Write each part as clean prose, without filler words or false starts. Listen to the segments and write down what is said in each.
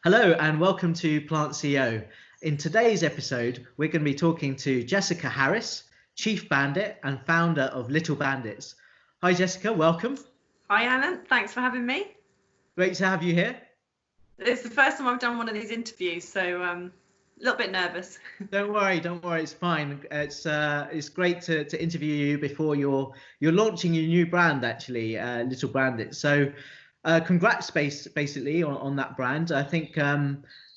Hello and welcome to Plant CEO. In today's episode, we're going to be talking to Jessica Harris, Chief Bandit and founder of Little Bandits. Hi Jessica, welcome. Hi Alan, thanks for having me. Great to have you here. It's the first time I've done one of these interviews, so a little bit nervous. Don't worry, it's fine. It's great to interview you before you're launching your new brand, actually, Little Bandit. So congrats basically on that brand. I think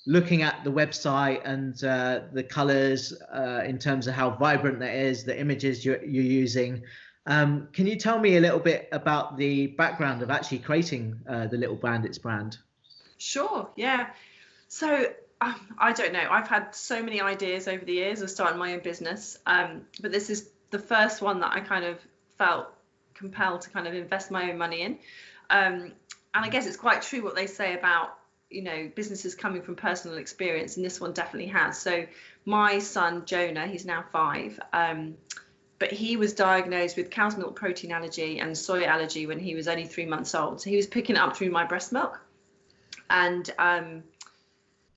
looking at the website and the colors in terms of how vibrant that is, the images you're using. Can you tell me a little bit about the background of actually creating the Little Bandits brand? Sure, yeah. So I don't know. I've had so many ideas over the years of starting my own business, but this is the first one that I kind of felt compelled to kind of invest my own money in. And I guess it's quite true what they say about, businesses coming from personal experience, and this one definitely has. So my son, Jonah, he's now 5, but he was diagnosed with cow's milk protein allergy and soya allergy when he was only 3 months old. So he was picking it up through my breast milk. And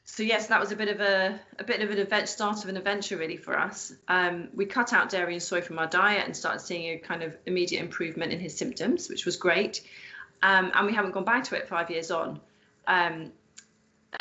so yes, that was a bit of an start of an adventure really for us. We cut out dairy and soy from our diet and started seeing a kind of immediate improvement in his symptoms, which was great. And we haven't gone back to it 5 years on.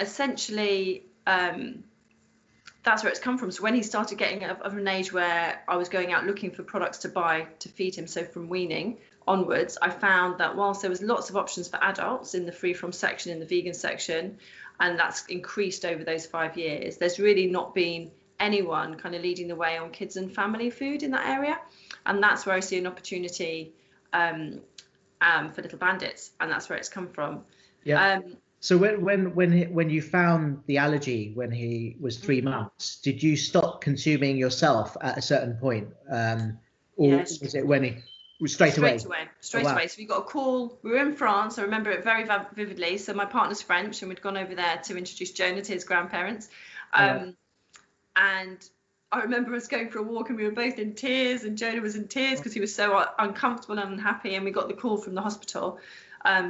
Essentially, that's where it's come from. So when he started getting of an age where I was going out looking for products to buy to feed him, so from weaning onwards, I found that whilst there was lots of options for adults in the free from section, in the vegan section, and that's increased over those 5 years, there's really not been anyone kind of leading the way on kids and family food in that area. And that's where I see an opportunity for Little Bandits, and that's where it's come from. Yeah. So when you found the allergy when he was 3 months, did you stop consuming yourself at a certain point, or yes. Was it when he was straight away? Straight away. So we got a call. We were in France. I remember it very vividly. So my partner's French, and we'd gone over there to introduce Jonah to his grandparents. And I remember us going for a walk, and we were both in tears, and Jonah was in tears because he was so uncomfortable and unhappy. And we got the call from the hospital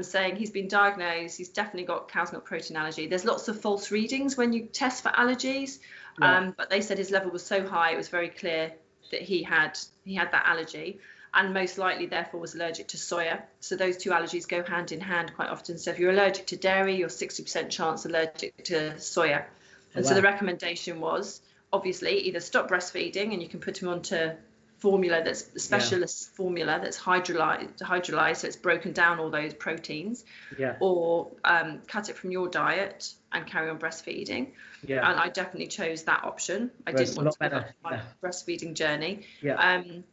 saying he's been diagnosed. He's definitely got cow's milk protein allergy. There's lots of false readings when you test for allergies, but they said his level was so high, it was very clear that he had that allergy, and most likely therefore was allergic to soya. So those two allergies go hand in hand quite often. So if you're allergic to dairy, you're 60% chance allergic to soya. And so the recommendation was obviously either stop breastfeeding, and you can put him onto formula that's a specialist formula that's hydrolyzed, so it's broken down all those proteins, or cut it from your diet and carry on breastfeeding. And I definitely chose that option. I didn't want to give up my breastfeeding journey. And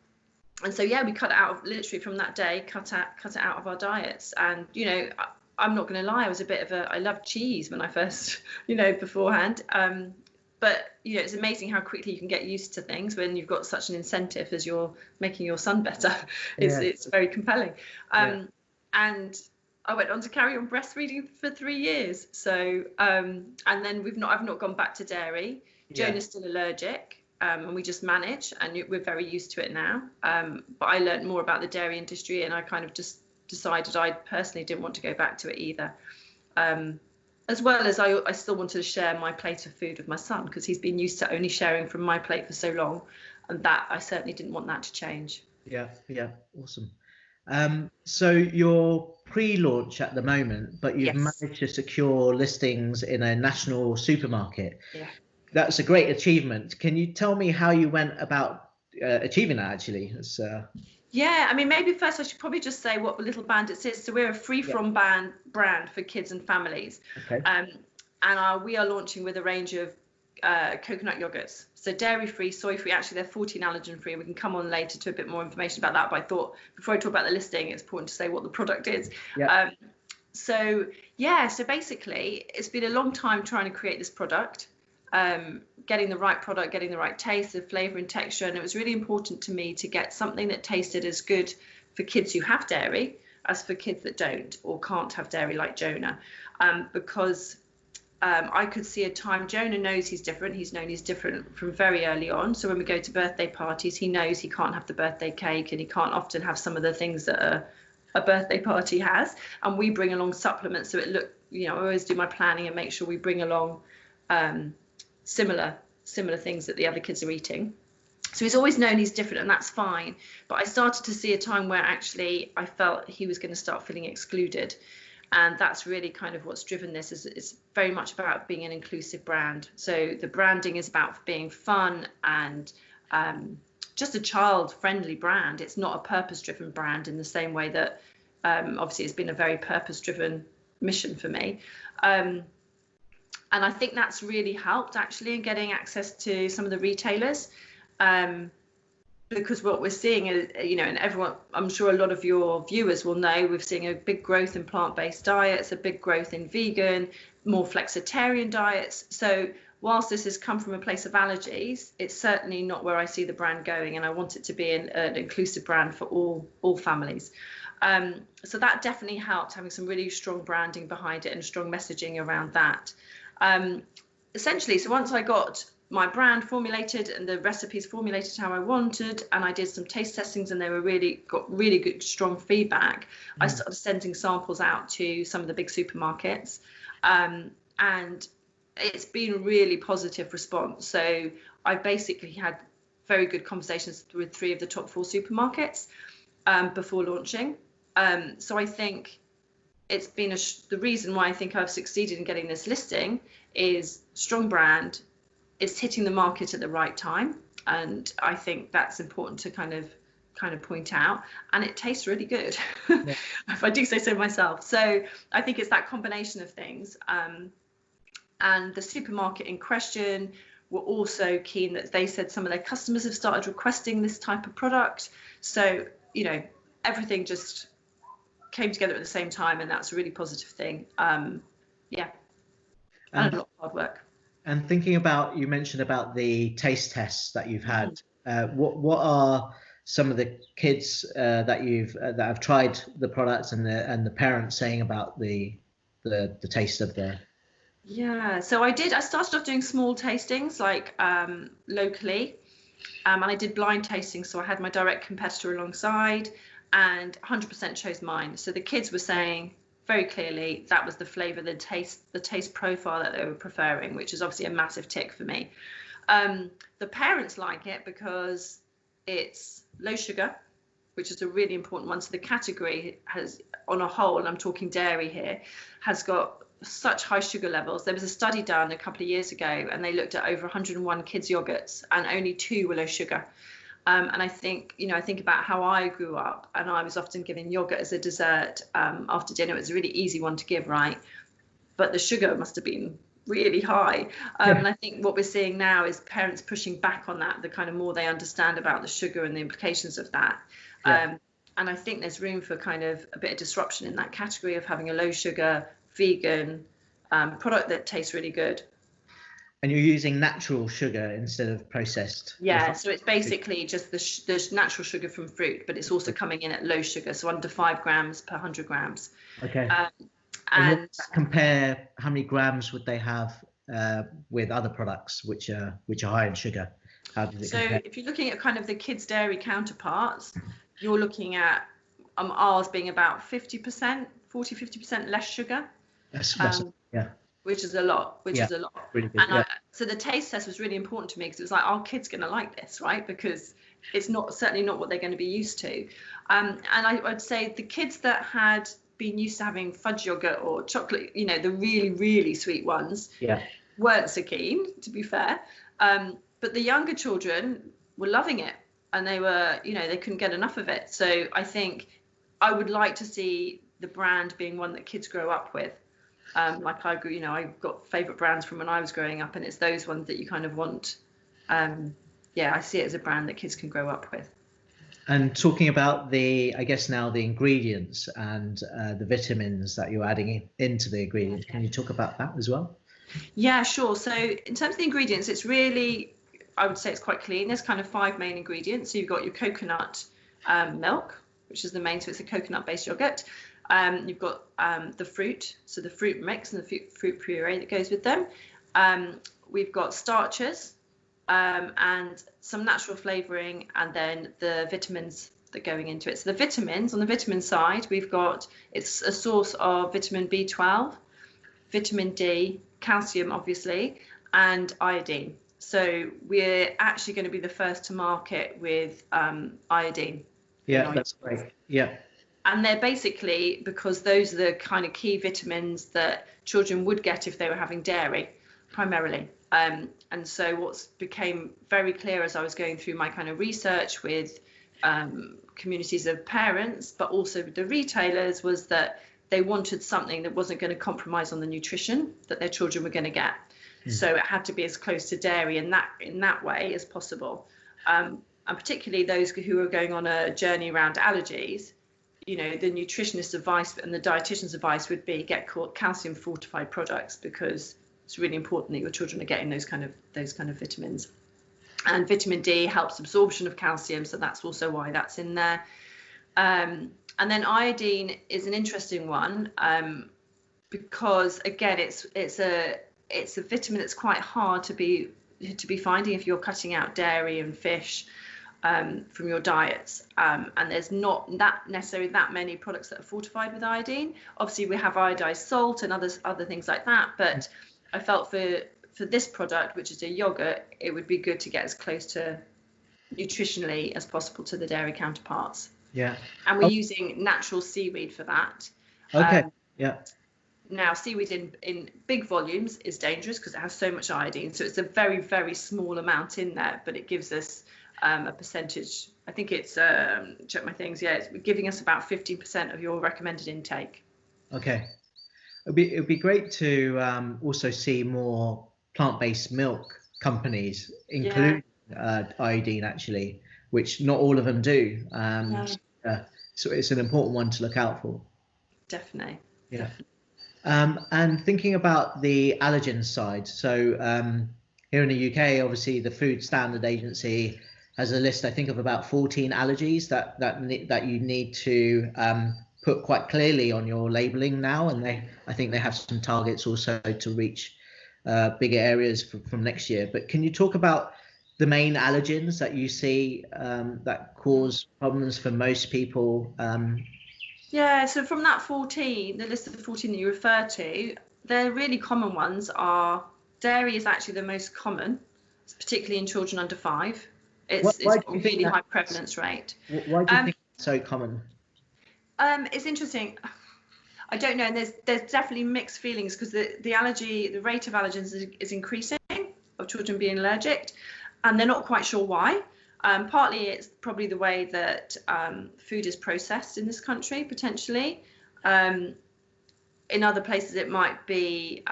so we cut it out literally from that day, cut it out of our diets. And I'm not going to lie, I loved cheese when I first beforehand, but it's amazing how quickly you can get used to things when you've got such an incentive as you're making your son better. It's very compelling. And I went on to carry on breastfeeding for 3 years. So and then I've not gone back to dairy. Jonah's still allergic, and we just manage, and we're very used to it now. But I learned more about the dairy industry, and I kind of just decided I personally didn't want to go back to it either. As well as I still wanted to share my plate of food with my son, because he's been used to only sharing from my plate for so long, and that I certainly didn't want that to change. Yeah, awesome. So you're pre-launch at the moment, but you've managed to secure listings in a national supermarket. That's a great achievement. Can you tell me how you went about achieving that, actually? Maybe first I should probably just say what Little Bandits is. So we're a free from brand for kids and families. And we are launching with a range of coconut yogurts. So dairy free, soy free, actually they're 14 allergen free. We can come on later to a bit more information about that. But I thought before I talk about the listing, it's important to say what the product is. So basically it's been a long time trying to create this product. Getting the right product, getting the right taste, the flavor and texture. And it was really important to me to get something that tasted as good for kids who have dairy as for kids that don't or can't have dairy, like Jonah, because I could see a time. Jonah knows he's different. He's known he's different from very early on. So when we go to birthday parties, he knows he can't have the birthday cake, and he can't often have some of the things that are a birthday party has, and we bring along supplements. So I always do my planning and make sure we bring along similar things that the other kids are eating. So he's always known he's different, and that's fine. But I started to see a time where actually I felt he was going to start feeling excluded. And that's really kind of what's driven this. It's very much about being an inclusive brand. So the branding is about being fun and just a child-friendly brand. It's not a purpose-driven brand in the same way that obviously it's been a very purpose-driven mission for me. And I think that's really helped actually in getting access to some of the retailers. Because what we're seeing is, and everyone, I'm sure a lot of your viewers will know, we're seeing a big growth in plant-based diets, a big growth in vegan, more flexitarian diets. So whilst this has come from a place of allergies, it's certainly not where I see the brand going, and I want it to be an inclusive brand for all families. So that definitely helped, having some really strong branding behind it and strong messaging around that. Essentially, so once I got my brand formulated and the recipes formulated how I wanted, and I did some taste testings, and they were got really good, strong feedback. I started sending samples out to some of the big supermarkets, and it's been a really positive response. So I basically had very good conversations with 3 of the top 4 supermarkets before launching. So I think it's been the reason why I think I've succeeded in getting this listing is strong brand. It's hitting the market at the right time, and I think that's important to kind of point out. And it tastes really good, yeah. If I do say so myself. So I think it's that combination of things. And the supermarket in question were also keen, that they said some of their customers have started requesting this type of product. So everything just came together at the same time, and that's a really positive thing. Yeah, and a lot of hard work. And thinking about, you mentioned about the taste tests that you've had. What are some of the kids that have tried the products and the parents saying about the taste of the? Yeah, so I started off doing small tastings, like locally, and I did blind tastings. So I had my direct competitor alongside, and 100% chose mine. So the kids were saying very clearly that was the flavor, the taste profile that they were preferring, which is obviously a massive tick for me. The parents like it because it's low sugar, which is a really important one. So the category has, on a whole, and I'm talking dairy here, has got such high sugar levels. There was a study done a couple of years ago, and they looked at over 101 kids yogurts, and only 2 were low sugar. And I think, I think about how I grew up, and I was often given yogurt as a dessert after dinner. It was a really easy one to give, right? But the sugar must have been really high. And I think what we're seeing now is parents pushing back on that, the kind of more they understand about the sugar and the implications of that. And I think there's room for kind of a bit of disruption in that category of having a low sugar, vegan product that tastes really good. And you're using natural sugar instead of processed? Yeah, so it's basically just the natural sugar from fruit, but it's also coming in at low sugar, so under 5 grams per 100 grams. Okay. And compare, how many grams would they have with other products which are high in sugar? How does it compare? So if you're looking at kind of the kids' dairy counterparts, you're looking at ours being about 50% less sugar. That's yeah. Which is a lot, is a lot. Really good, and so the taste test was really important to me, because it was like, our kids going to like this, right? Because it's certainly not what they're going to be used to. And I'd say the kids that had been used to having fudge yogurt or chocolate, the really, really sweet ones, weren't so keen, to be fair. But the younger children were loving it, and they were, they couldn't get enough of it. So I think I would like to see the brand being one that kids grow up with. Like I grew, I've got favorite brands from when I was growing up, and it's those ones that you kind of want. I see it as a brand that kids can grow up with. And talking about I guess now the ingredients and the vitamins that you're adding into the ingredients, can you talk about that as well? Yeah, sure. So in terms of the ingredients, it's really, I would say it's quite clean. There's kind of 5 main ingredients. So you've got your coconut milk, which is the main, so it's a coconut-based yogurt. You've got the fruit, so the fruit mix and the fruit puree that goes with them. We've got starches and some natural flavouring, and then the vitamins that are going into it. So the vitamins, on the vitamin side, it's a source of vitamin B12, vitamin D, calcium, obviously, and iodine. So we're actually going to be the first to market with iodine. Yeah, that's great. Yeah. And they're basically, because those are the kind of key vitamins that children would get if they were having dairy, primarily. And so what's became very clear as I was going through my kind of research with communities of parents, but also with the retailers, was that they wanted something that wasn't going to compromise on the nutrition that their children were going to get. So it had to be as close to dairy in that way as possible. And particularly those who are going on a journey around allergies, you know, the nutritionist's advice and the dietitian's advice would be get calcium fortified products, because it's really important that your children are getting those kind of vitamins. And vitamin D helps absorption of calcium, so that's also why that's in there. And then iodine is an interesting one, because again, it's a vitamin that's quite hard to be finding if you're cutting out dairy and fish from your diets, and there's not necessarily that many products that are fortified with iodine. Obviously we have iodized salt and other things like that, but I felt for this product, which is a yogurt, it would be good to get as close to nutritionally as possible to the dairy counterparts. Yeah. And we're using natural seaweed for that. Okay. Yeah. Now, seaweed in big volumes is dangerous because it has so much iodine. So it's a very, very small amount in there, but it gives us a percentage. I think it's, check my things. Yeah, it's giving us about 15% of your recommended intake. Okay. It'd be great to also see more plant-based milk companies include iodine, actually, which not all of them do. So it's an important one to look out for. Definitely. Yeah. And thinking about the allergen side, so here in the UK, obviously the Food Standard Agency has a list, I think, of about 14 allergies that you need to put quite clearly on your labeling now, and I think they have some targets also to reach bigger areas from next year. But can you talk about the main allergens that you see that cause problems for most people? Yeah, so from that 14, the list of the 14 that you refer to, the really common ones are dairy is actually the most common, particularly in children under 5. It's got a really high prevalence rate. Why do you think it's so common? It's interesting. I don't know, and there's definitely mixed feelings, because the rate of allergens is increasing, of children being allergic, and they're not quite sure why. Partly it's probably the way that food is processed in this country, potentially. In other places it might be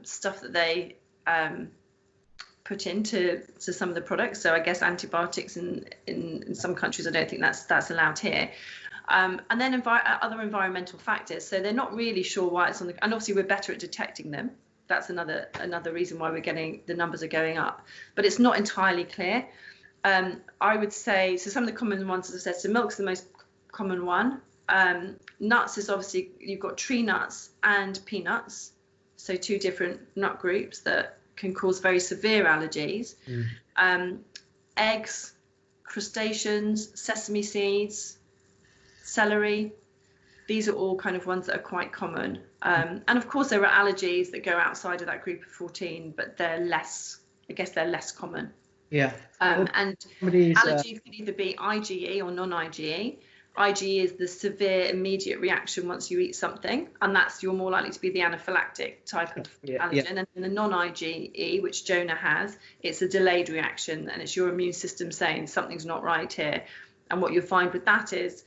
stuff that they put into some of the products. So I guess antibiotics in some countries, I don't think that's allowed here. And then other environmental factors. So they're not really sure why it's on the, and obviously we're better at detecting them. That's another reason why the numbers are going up, but it's not entirely clear. I would say, so some of the common ones, as I said, so milk's the most common one. Nuts is obviously, you've got tree nuts and peanuts, so 2 different nut groups that can cause very severe allergies. Eggs, crustaceans, sesame seeds, celery, these are all kind of ones that are quite common. And of course there are allergies that go outside of that group of 14, but they're less common. Yeah. And allergies can either be IgE or non-IgE. IgE is the severe immediate reaction once you eat something, and you're more likely to be the anaphylactic type of allergen. And in the non-IgE, which Jonah has, it's a delayed reaction, and it's your immune system saying something's not right here. And what you'll find with that is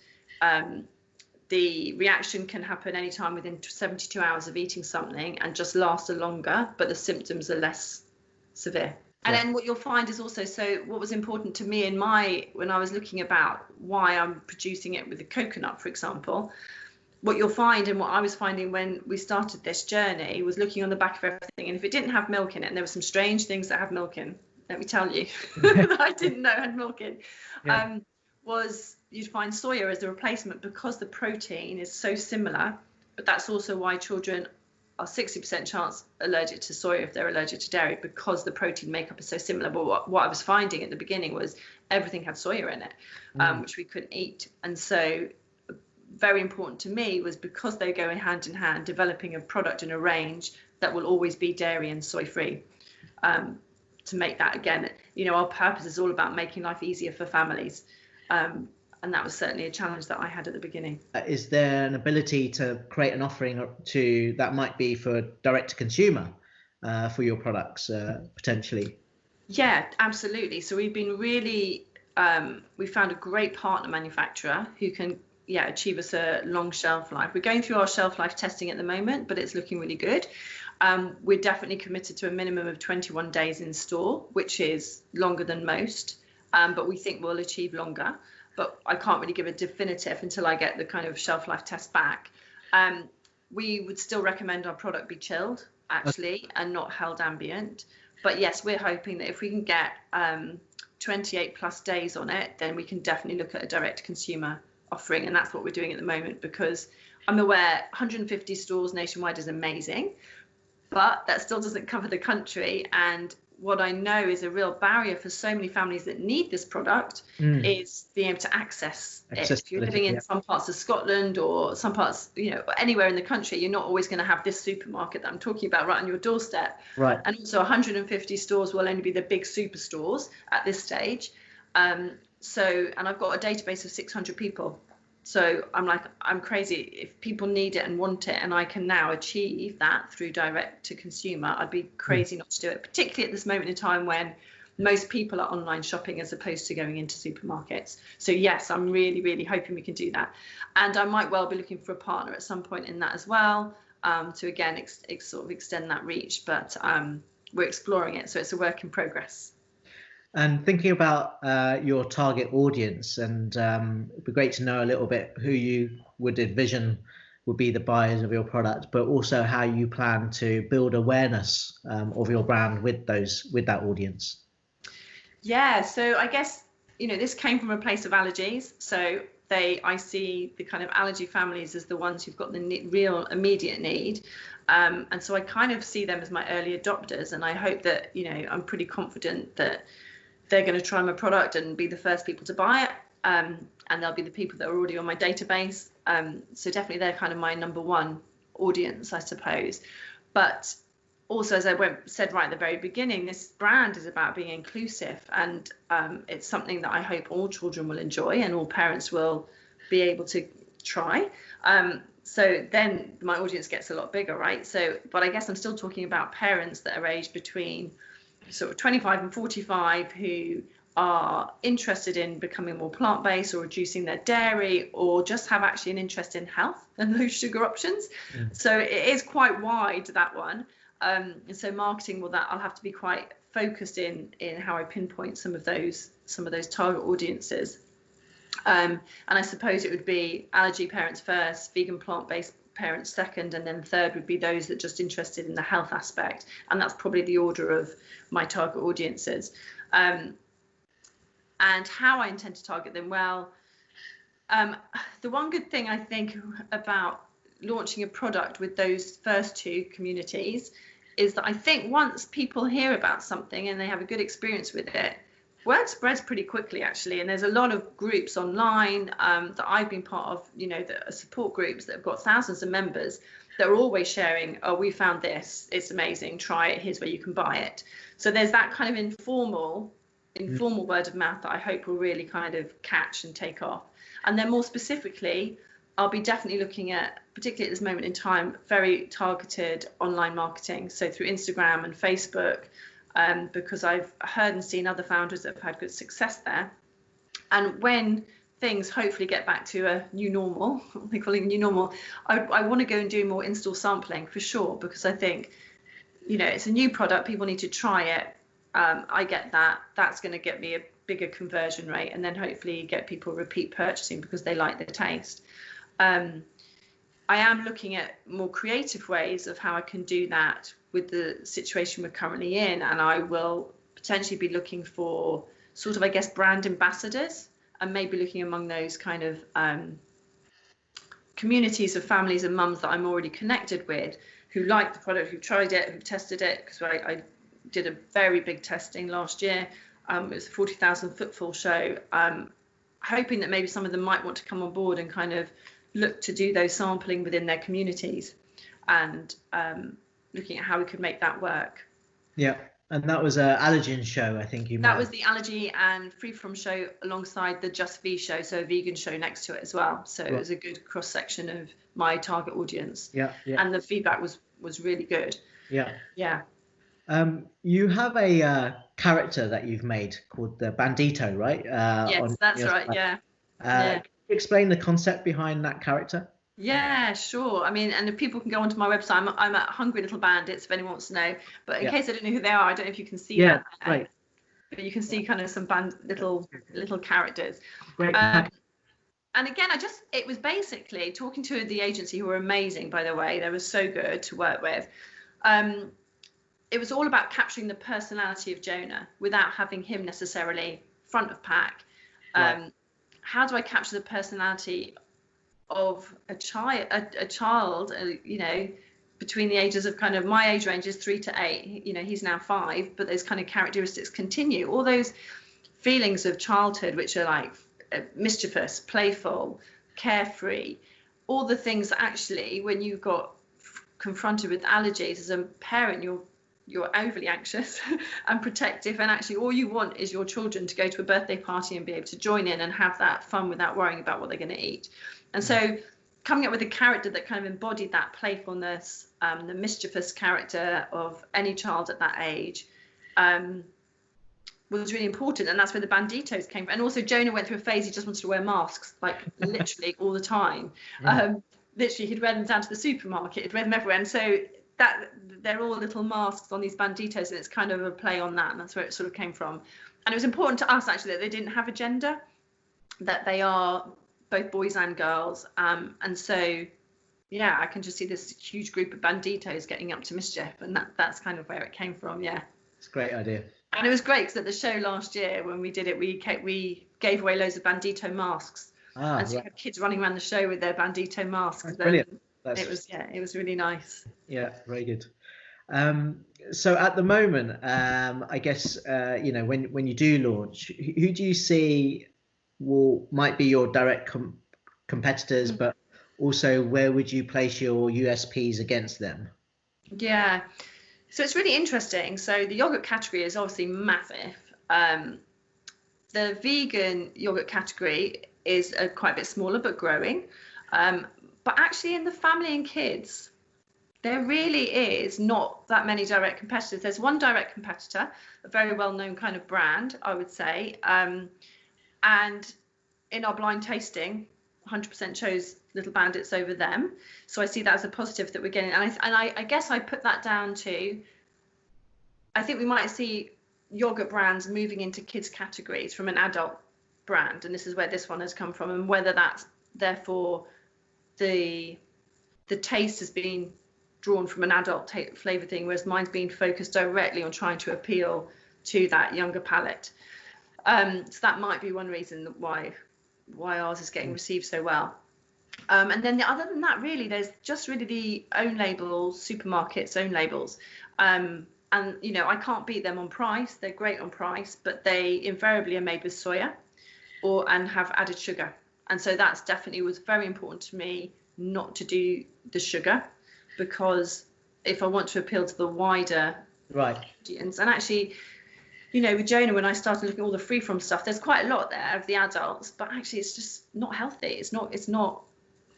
the reaction can happen anytime within 72 hours of eating something and just last longer, but the symptoms are less severe. And then what you'll find is also, so what was important to me when I was looking about why I'm producing it with the coconut, for example, what you'll find, and what I was finding when we started this journey, was looking on the back of everything, and if it didn't have milk in it, and there were some strange things that have milk in, let me tell you, that I didn't know had milk in, was you'd find soya as the replacement, because the protein is so similar. But that's also why children are 60% chance allergic to soya if they're allergic to dairy, because the protein makeup is so similar. But what I was finding at the beginning was everything had soya in it, which we couldn't eat. And so very important to me was, because they go hand in hand, developing a product and a range that will always be dairy and soy free. To make that, again, you know, our purpose is all about making life easier for families. And that was certainly a challenge that I had at the beginning. Is there an ability to create an offering that might be for direct to consumer for your products potentially? Yeah, absolutely. So we've been really, we found a great partner manufacturer who can achieve us a long shelf life. We're going through our shelf life testing at the moment, but it's looking really good. We're definitely committed to a minimum of 21 days in store, which is longer than most, but we think we'll achieve longer. But I can't really give a definitive until I get the kind of shelf life test back. We would still recommend our product be chilled, actually, and not held ambient. But yes, we're hoping that if we can get 28 plus days on it, then we can definitely look at a direct consumer offering. And that's what we're doing at the moment, because I'm aware 150 stores nationwide is amazing, but that still doesn't cover the country. And what I know is a real barrier for so many families that need this product is being able to access it. If you're living in some parts of Scotland or some parts, you know, anywhere in the country, you're not always going to have this supermarket that I'm talking about right on your doorstep. Right. And also 150 stores will only be the big superstores at this stage. And I've got a database of 600 people. So I'm like, I'm crazy. If people need it and want it, and I can now achieve that through direct to consumer, I'd be crazy not to do it, particularly at this moment in time when most people are online shopping as opposed to going into supermarkets. So yes, I'm really, really hoping we can do that. And I might well be looking for a partner at some point in that as well, to again, sort of extend that reach, but we're exploring it. So it's a work in progress. And thinking about your target audience, and it'd be great to know a little bit who you would envision would be the buyers of your product, but also how you plan to build awareness of your brand with that audience. Yeah, so I guess, you know, this came from a place of allergies. So I see the kind of allergy families as the ones who've got the real immediate need. And so I kind of see them as my early adopters. And I hope that, you know, I'm pretty confident that they're going to try my product and be the first people to buy it. And they'll be the people that are already on my database. So definitely they're kind of my number one audience, I suppose. But also, as I said right at the very beginning, this brand is about being inclusive. And it's something that I hope all children will enjoy and all parents will be able to try. So then my audience gets a lot bigger, right? So, but I guess I'm still talking about parents that are aged between sort of 25 and 45 who are interested in becoming more plant-based or reducing their dairy, or just have actually an interest in health and low sugar options. So it is quite wide, that one. And so marketing, well, that I'll have to be quite focused in how I pinpoint some of those target audiences. And I suppose it would be allergy parents first, vegan plant-based parents second, and then third would be those that are just interested in the health aspect. And that's probably the order of my target audiences. And how I intend to target them, well, the one good thing I think about launching a product with those first two communities is that I think once people hear about something and they have a good experience with it, word spreads pretty quickly, actually. And there's a lot of groups online that I've been part of, you know, that are support groups that have got thousands of members that are always sharing, oh, we found this, it's amazing, try it, here's where you can buy it. So there's that kind of informal word of mouth that I hope will really kind of catch and take off. And then more specifically, I'll be definitely looking at, particularly at this moment in time, very targeted online marketing. So through Instagram and Facebook, because I've heard and seen other founders that have had good success there. And when things hopefully get back to a new normal, they call it new normal, I want to go and do more in-store sampling for sure, because I think, you know, it's a new product, people need to try it. I get that. That's going to get me a bigger conversion rate, and then hopefully get people repeat purchasing because they like the taste. I am looking at more creative ways of how I can do that with the situation we're currently in, and I will potentially be looking for sort of, I guess, brand ambassadors, and maybe looking among those kind of communities of families and mums that I'm already connected with, who like the product, who tried it, who tested it, because I did a very big testing last year. It was a 40,000 footfall show, hoping that maybe some of them might want to come on board and kind of look to do those sampling within their communities, and looking at how we could make that work. Yeah, and that was an allergen show, I think you That was the allergy and free from show alongside the Just V show, so a vegan show next to it as well. So it was a good cross section of my target audience. Yeah. And the feedback was really good. Yeah. You have a character that you've made called the Bandito, right? Yes, that's right. Yeah. Can you explain the concept behind that character? Yeah, sure. I mean, and if people can go onto my website, I'm at Hungry Little Bandits if anyone wants to know. But in case I don't know who they are, I don't know if you can see that. Right. But you can see kind of some little characters. Great. And again, it was basically talking to the agency, who were amazing, by the way. They were so good to work with. It was all about capturing the personality of Jonah without having him necessarily front of pack. How do I capture the personality of a child, you know, between the ages of kind of, my age range is 3 to 8, you know, he's now 5, but those kind of characteristics continue. All those feelings of childhood, which are like mischievous, playful, carefree, all the things that actually, when you got confronted with allergies as a parent, you're overly anxious and protective, and actually all you want is your children to go to a birthday party and be able to join in and have that fun without worrying about what they're going to eat. And so coming up with a character that kind of embodied that playfulness, the mischievous character of any child at that age, was really important. And that's where the Banditos came from. And also Jonah went through a phase he just wanted to wear masks, like literally all the time. Literally, he'd wear them down to the supermarket, he'd wear them everywhere. And so that they're all little masks on these Banditos, and it's kind of a play on that, and that's where it sort of came from. And it was important to us actually that they didn't have a gender, that they are both boys and girls, and so yeah, I can just see this huge group of Banditos getting up to mischief, and that's kind of where it came from. Yeah, it's a great idea. And it was great because at the show last year when we did it, we gave away loads of Bandito masks, and so you had kids running around the show with their Bandito masks. That's brilliant. It was really nice. Yeah, very good. So at the moment, I guess you know, when you do launch, who do you see might be your direct competitors, but also where would you place your USPs against them? Yeah, so it's really interesting. So the yogurt category is obviously massive. The vegan yogurt category is quite a bit smaller but growing. But actually in the family and kids, there really is not that many direct competitors. There's one direct competitor, a very well-known kind of brand, I would say. And in our blind tasting, 100% chose Little Bandits over them. So I see that as a positive that we're getting. And I guess I put that down to, I think we might see yogurt brands moving into kids categories from an adult brand. And this is where this one has come from. And whether that's therefore the taste has been drawn from an adult flavor thing, whereas mine's been focused directly on trying to appeal to that younger palate. So that might be one reason why ours is getting received so well. And then other than that, really, there's just really the own labels, supermarkets' own labels. And, you know, I can't beat them on price. They're great on price, but they invariably are made with soya and have added sugar. And so that's definitely was very important to me not to do the sugar, because if I want to appeal to the wider audience, and actually, you know, with Jonah, when I started looking at all the free from stuff, there's quite a lot there of the adults, but actually it's just not healthy.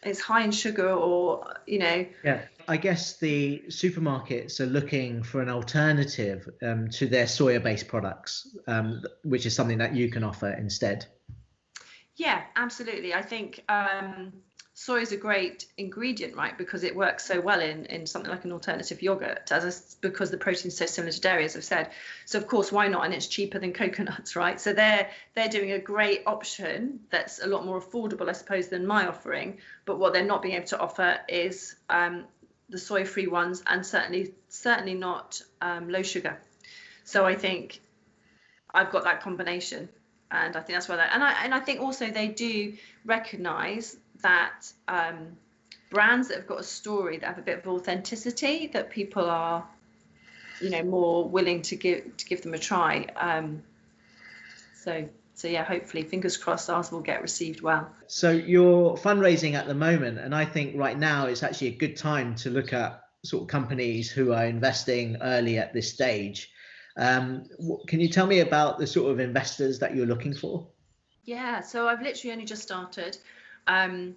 It's high in sugar, or, you know. Yeah, I guess the supermarkets are looking for an alternative to their soya-based products, which is something that you can offer instead. Yeah, absolutely. I think soy is a great ingredient, right? Because it works so well in something like an alternative yogurt, because the protein is so similar to dairy, as I've said. So of course, why not? And it's cheaper than coconuts, right? So they're doing a great option that's a lot more affordable, I suppose, than my offering. But what they're not being able to offer is the soy-free ones, and certainly not low sugar. So I think I've got that combination. And I think that's why and I think also they do recognise that brands that have got a story, that have a bit of authenticity, that people are, you know, more willing to give them a try. So yeah, hopefully, fingers crossed, ours will get received well. So you're fundraising at the moment, and I think right now it's actually a good time to look at sort of companies who are investing early at this stage. Can you tell me about the sort of investors that you're looking for? Yeah, so I've literally only just started, and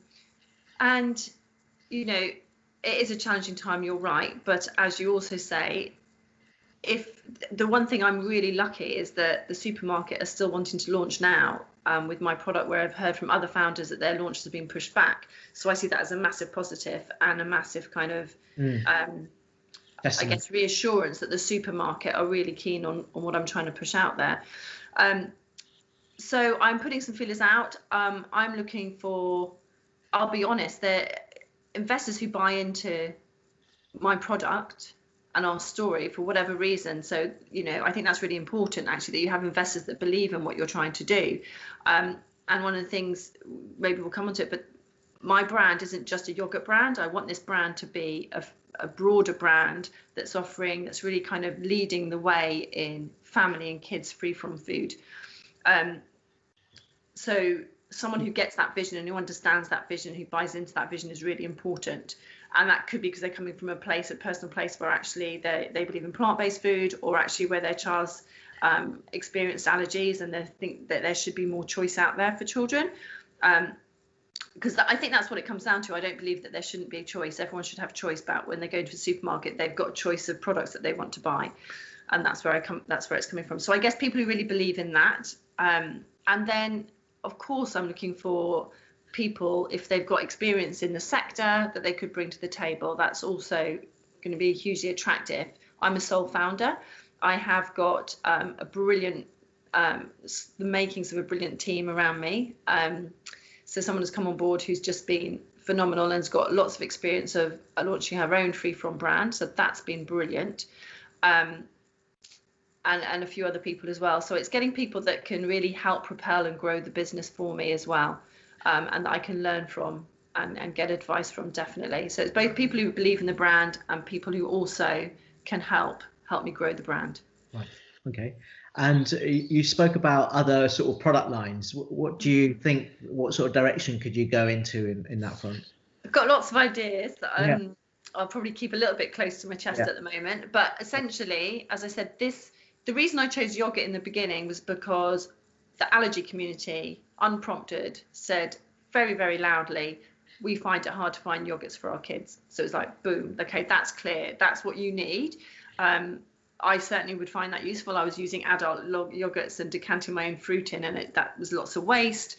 you know, it is a challenging time, you're right, but as you also say, if the one thing I'm really lucky is that the supermarket are still wanting to launch now, with my product, where I've heard from other founders that their launches have been pushed back. So I see that as a massive positive and a massive kind of, I guess, reassurance that the supermarket are really keen on what I'm trying to push out there. So I'm putting some feelers out. I'm looking for, I'll be honest, they're investors who buy into my product and our story for whatever reason. So, you know, I think that's really important, actually, that you have investors that believe in what you're trying to do. And one of the things, maybe we'll come onto it, but my brand isn't just a yogurt brand. I want this brand to be a broader brand that's offering, that's really kind of leading the way in family and kids free from food. So someone who gets that vision and who understands that vision, who buys into that vision, is really important. And that could be because they're coming from a personal place where actually they believe in plant-based food, or actually where their child's experienced allergies and they think that there should be more choice out there for children. Because I think that's what it comes down to. I don't believe that there shouldn't be a choice. Everyone should have a choice about when they go to the supermarket, they've got a choice of products that they want to buy. And that's where it's coming from. So I guess people who really believe in that. And then, of course, I'm looking for people, if they've got experience in the sector, that they could bring to the table. That's also going to be hugely attractive. I'm a sole founder. I have got a brilliant, the makings of a brilliant team around me. So someone has come on board who's just been phenomenal and has got lots of experience of launching her own free-from brand. So that's been brilliant. And a few other people as well. So it's getting people that can really help propel and grow the business for me as well, and that I can learn from and get advice from, definitely. So it's both people who believe in the brand and people who also can help me grow the brand. Right. Okay. And you spoke about other sort of product lines. What do you think, what sort of direction could you go into in that front? I've got lots of ideas that I'll probably keep a little bit close to my chest at the moment. But essentially, as I said, the reason I chose yogurt in the beginning was because the allergy community, unprompted, said very, very loudly, we find it hard to find yogurts for our kids. So it's like, boom, okay, that's clear. That's what you need. I certainly would find that useful. I was using adult yogurts and decanting my own fruit in, and that was lots of waste.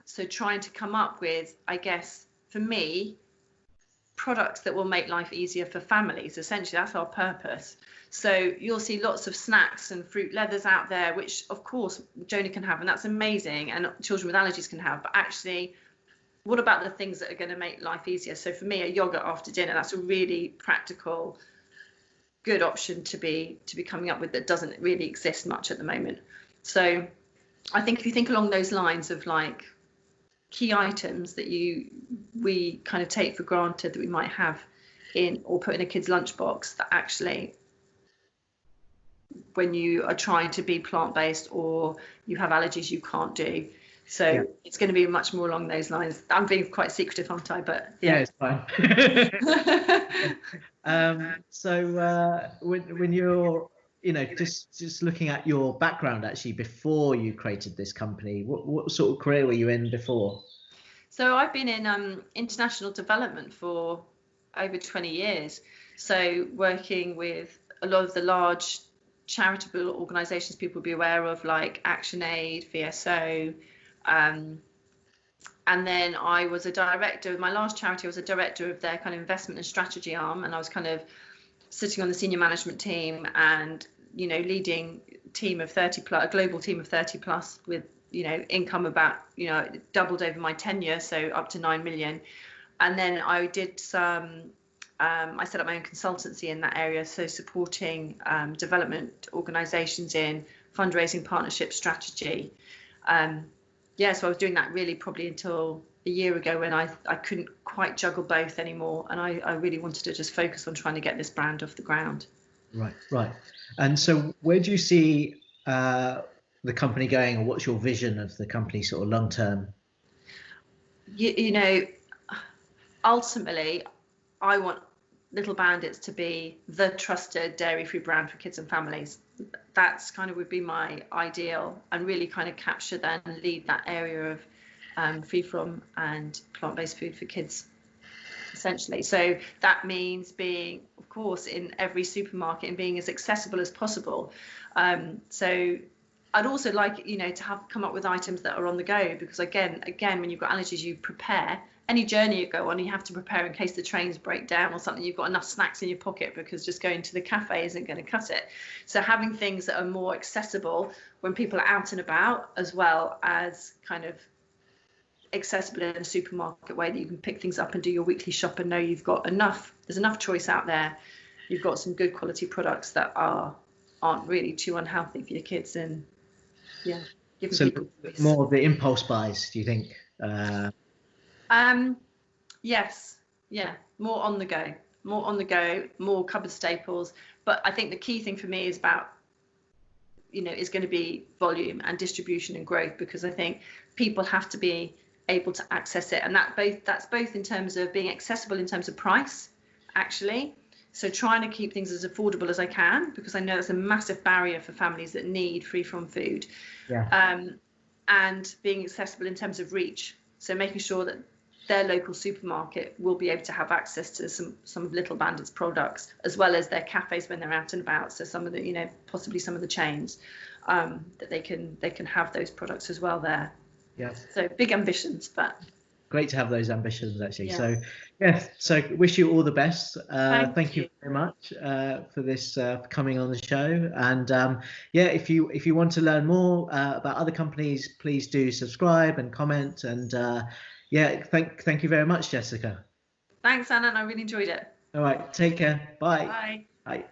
So trying to come up with, I guess, for me, products that will make life easier for families. Essentially, that's our purpose. So you'll see lots of snacks and fruit leathers out there, which of course Jonah can have, and that's amazing, and children with allergies can have. But actually, what about the things that are going to make life easier? So for me, a yogurt after dinner, that's a really practical, good option to be coming up with that doesn't really exist much at the moment. So I think if you think along those lines of like key items that we kind of take for granted that we might have in or put in a kid's lunchbox, that actually when you are trying to be plant-based or you have allergies, you can't do. So it's going to be much more along those lines. I'm being quite secretive, aren't I? But it's fine. So when you're, just looking at your background actually before you created this company, what sort of career were you in before? So I've been in international development for over 20 years. So working with a lot of the large charitable organisations people will be aware of, like ActionAid, VSO. And then I was a director of my last charity. I was a director of their kind of investment and strategy arm, and I was kind of sitting on the senior management team and leading a team of 30 plus, a global team of 30 plus with income about doubled over my tenure, so up to 9 million. And then I did some I set up my own consultancy in that area, so supporting development organisations in fundraising, partnership, strategy. So I was doing that really probably until a year ago when I couldn't quite juggle both anymore, and I really wanted to just focus on trying to get this brand off the ground. Right. And so where do you see the company going, or what's your vision of the company sort of long term? You know, ultimately, I want Little Bandits to be the trusted dairy-free brand for kids and families. That's kind of would be my ideal, and really kind of capture that and lead that area of free from and plant-based food for kids, essentially. So that means being, of course, in every supermarket and being as accessible as possible. So I'd also like, you know, to come up with items that are on the go, because again, when you've got allergies, you prepare. Any journey you go on, you have to prepare in case the trains break down or something. You've got enough snacks in your pocket, because just going to the cafe isn't going to cut it. So having things that are more accessible when people are out and about, as well as kind of accessible in a supermarket way that you can pick things up and do your weekly shop and know you've got enough. There's enough choice out there. You've got some good quality products that aren't really too unhealthy for your kids, and yeah, giving people choice. More of the impulse buys, do you think? Yes, yeah, more on the go, more cupboard staples. But I think the key thing for me is about, you know, is going to be volume and distribution and growth, because I think people have to be able to access it, and that's both in terms of being accessible in terms of price, actually. So trying to keep things as affordable as I can, because I know that's a massive barrier for families that need free from food. Yeah. And being accessible in terms of reach. So making sure that their local supermarket will be able to have access to some of Little Bandits products, as well as their cafes when they're out and about. So some of the, you know, possibly some of the chains, that they can have those products as well there. Yeah. So big ambitions, but great to have those ambitions, actually. Yeah. So yeah, so wish you all the best. Thank you you very much for this coming on the show. And yeah, if you want to learn more about other companies, please do subscribe and comment. And yeah, thank you very much, Jessica. Thanks, Anna. I really enjoyed it. All right, take care. Bye. Bye. Bye.